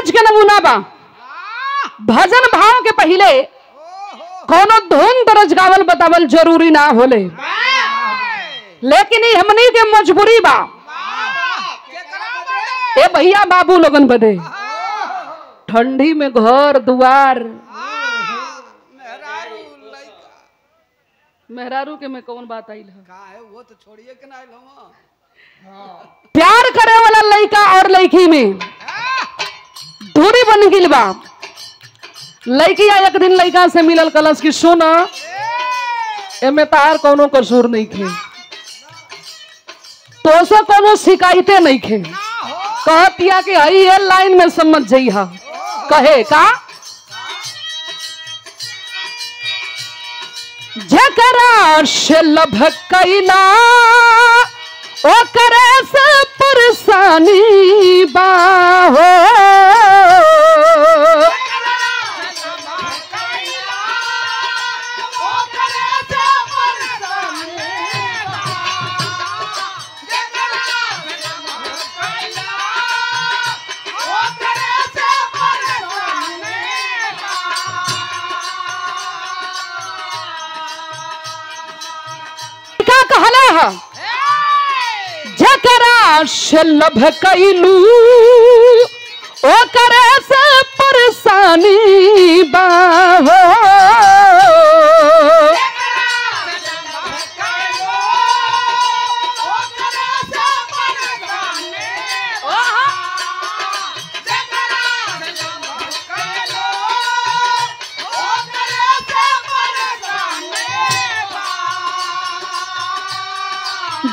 रियाज के नमूना बा। भजन भाव के पहले कोनो धुन दर्ज गावल बतावल जरूरी ना होले, लेकिन हमनी के मजबूरी बा। ए भैया बाबू लोगन बदे ठंडी में घर दुआर मेहरारू के में कौन बात आई है वो तो छोड़िए के ना आइल हम। प्यार करे वाला लड़का और लड़की में दूरी बन गिल बा। लड़की एक दिन लड़का से मिलल कलश की सुन एमे तार कोनो कसूर नहीं खे, तो से कोनो शिकायतें नहीं खे। कहतिया कि हई ये लाइन में समझ जइहा। कहे का जकरा से लभ कैला ओ करे से परेशानी बाहो। जकरा से लभ कैलू ओ करे से परेशानी बाहो।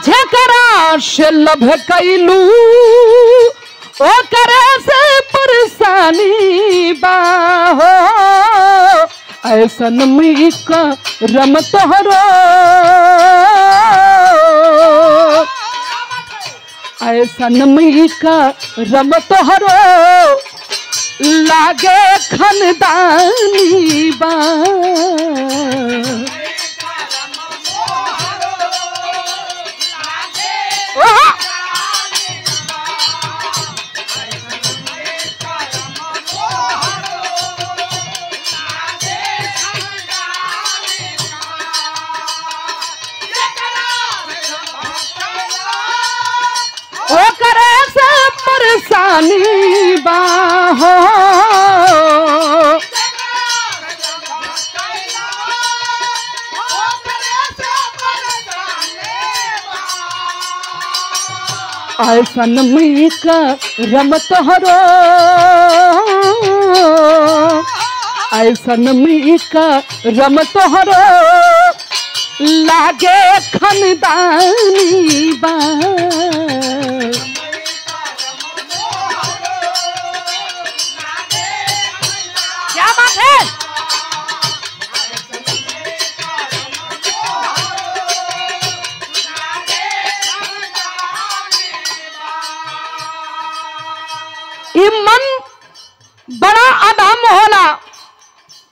जकरा से लभ कैलू ओ करे से परेशानी बाहो। ऐसन में करम तोहरो ऐसन में करम तोहरो लागे खनदानी बा। ओ करे से परेशानी बाहो। ऐसन में करम तोहरो ऐसन में करम तोहरो लागे खनदानी बा। क्या बात है? ये मन बड़ा अधम होला।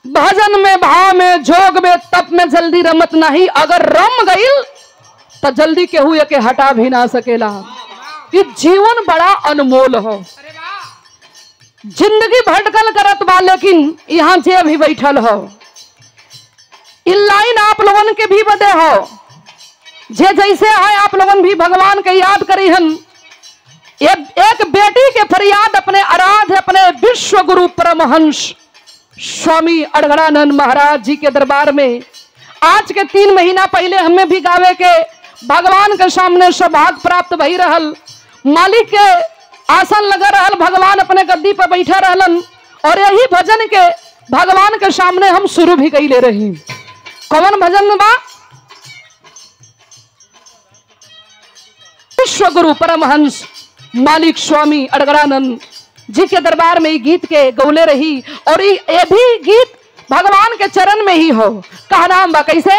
भजन में भाव में जोग में तप में जल्दी रमत नहीं। अगर रम गईल तो जल्दी केहू के हटा भी ना सकेला। ये जीवन बड़ा अनमोल हो। जिंदगी भटकल करत बा, लेकिन यहाँ जे भी बैठल हो इन लाइन आप लोगन के भी बदे हो। जे जैसे है आप लोगन भी भगवान के याद करी हन। एक बेटी के फरियाद अपने आराध्य अपने विश्व गुरु परमहंस स्वामी अड़गड़ानंद महाराज जी के दरबार में आज के 3 महीना पहले हमें भी गावे के भगवान के सामने सौभाग्य प्राप्त भई रहल। मालिक के आसन लगा रहल, भगवान अपने गद्दी पर बैठा रहलन और यही भजन के भगवान के सामने हम शुरू भी कई ले रही। कौन भजन बा? विश्व गुरु परमहंस मालिक स्वामी अड़गड़ानंद जी के दरबार में गीत के गौले रही और ये भी गीत भगवान के चरण में ही हो। कहा नाम बा कैसे?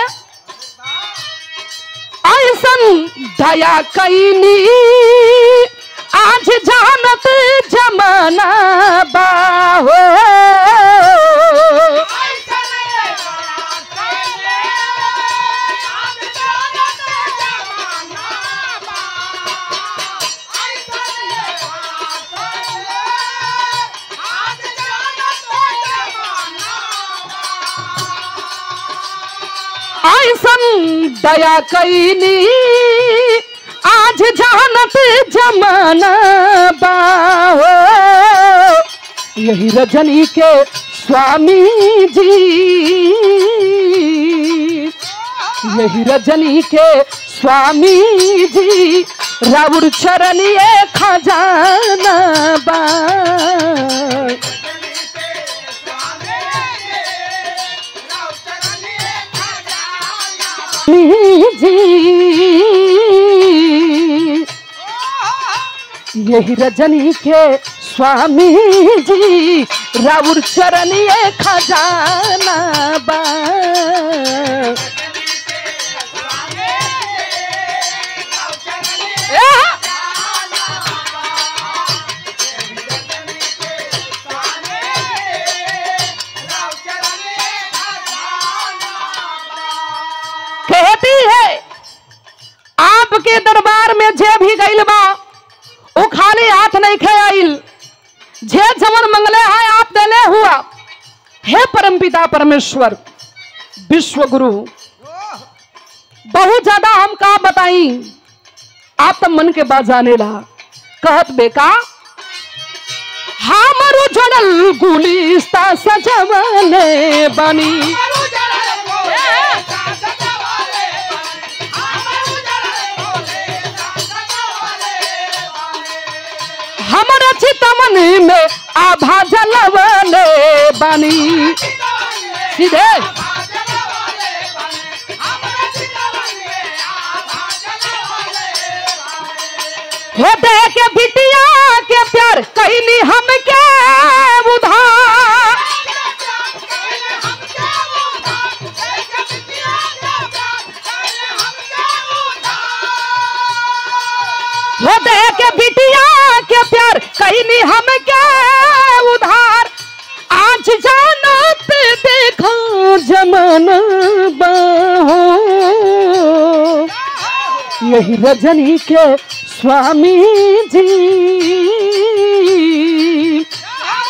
ऐसन दया कैनी आज जानत जमाना बाहो। कैसन दया कैनी आज जानत जमाना बा हो। यही रजनी के स्वामी जी, यही रजनी के स्वामी जी राउर चरनिए खजाना बा। जी यही रजनी के स्वामी जी राउर चरनिए खजाना बा। कहती है आपके दरबार में जे भी गइल बा वो खाली हाथ नहीं खेल, जे जमन मंगले है आप देले हुआ। हे परमपिता परमेश्वर विश्व गुरु, बहुत ज्यादा हम का बताई, आप तो मन के बात जाने ला। कहत बेका हमरो जोड़ल गुलिस्ता सजवले बनी, हमारा चितमन में आभा जलवले बानी। सीधे हो दे के बिटिया के प्यार कहनी हम के उधार, हो दे के बिटिया के प्यार कहनी हम क्या उधार। आज जानत देखो जमाना बा हो। यही रजनी के स्वामी जी,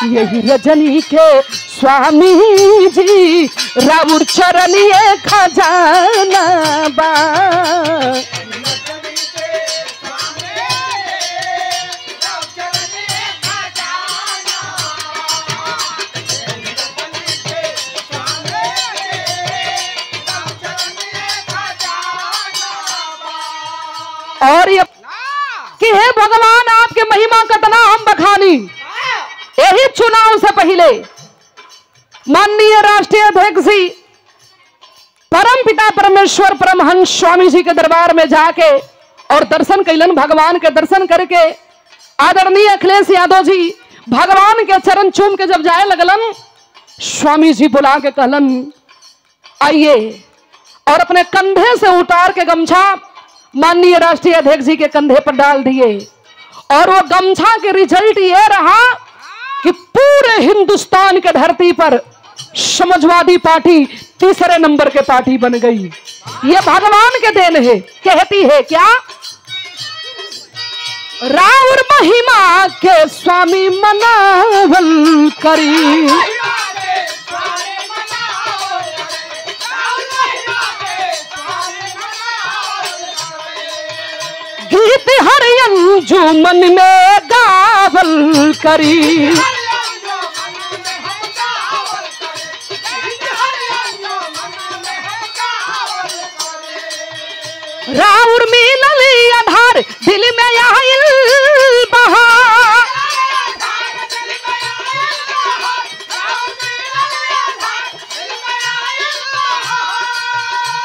यही रजनी के स्वामी जी राउर चरनिए खजाना बा। और ये कि हे भगवान आपके महिमा कतना हम बखानी। यही चुनाव से पहले माननीय राष्ट्रीय अध्यक्ष जी परम पिता परमेश्वर परमहंस स्वामी जी के दरबार में जाके और दर्शन कैलन। भगवान के दर्शन करके आदरणीय अखिलेश यादव जी भगवान के चरण चूम के जब जाए लगलन, स्वामी जी बुला के कहलन आइए, और अपने कंधे से उतार के गमछा माननीय राष्ट्रीय अध्यक्ष जी के कंधे पर डाल दिए। और वो गमछा के रिजल्ट ये रहा कि पूरे हिंदुस्तान के धरती पर समाजवादी पार्टी तीसरे नंबर के पार्टी बन गई। ये भगवान के देन है। कहती है क्या राउर महिमा के स्वामी मनावल करी, गीत हरियन जो मन में गावल करी। राउर मिलल आधार दिल में आइल बहार,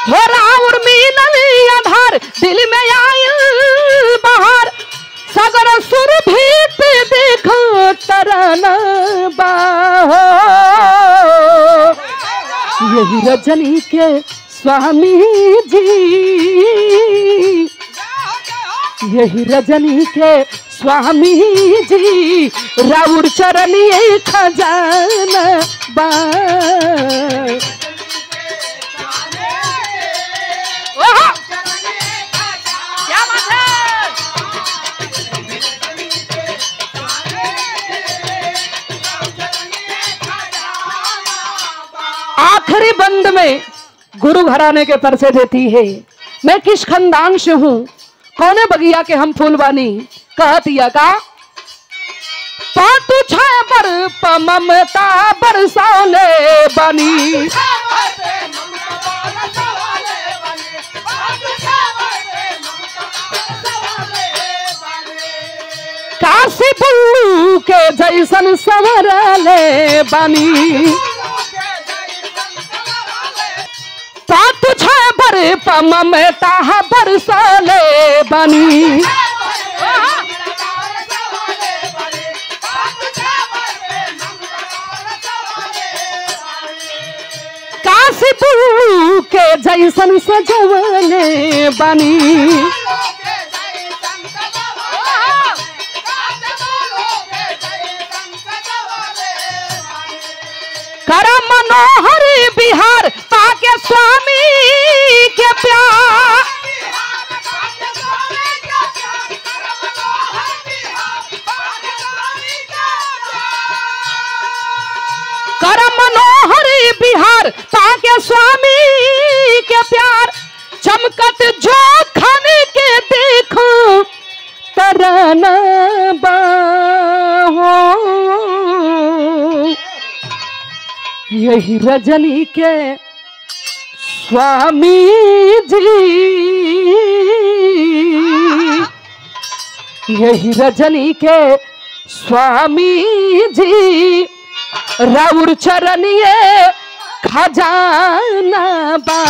हो राउर मिलल आधार दिल में आइल बहार। सगर सुर भीत देखो तराना बाहो, यही रजनी के स्वामी जी, यही रजनी के स्वामी जी राउर चरनिए खजाना बा। क्या बात है। आखिरी बंद में गुरु घराने के परसे देती है। मैं किस खानदान से हूँ, कौने बगिया के हम फूल बानी। कहतिया का पातु छाया पर ममता बरसाने बनी, काशी बुल्लू के जैसन संवरले बनी, पातु छाया पर ममता बरसाने बनी। काशी बुल्लू के जैसन सजवले बनी, कर मनोहर बिहार पाके स्वामी के प्यार, कर मनोहर बिहार पाके स्वामी के प्यार, चमकत जो खाने के देखो तराना बाहो, यही रजनी के स्वामी जी, यही रजनी के स्वामी जी, राउर चरनिए खजाना बा।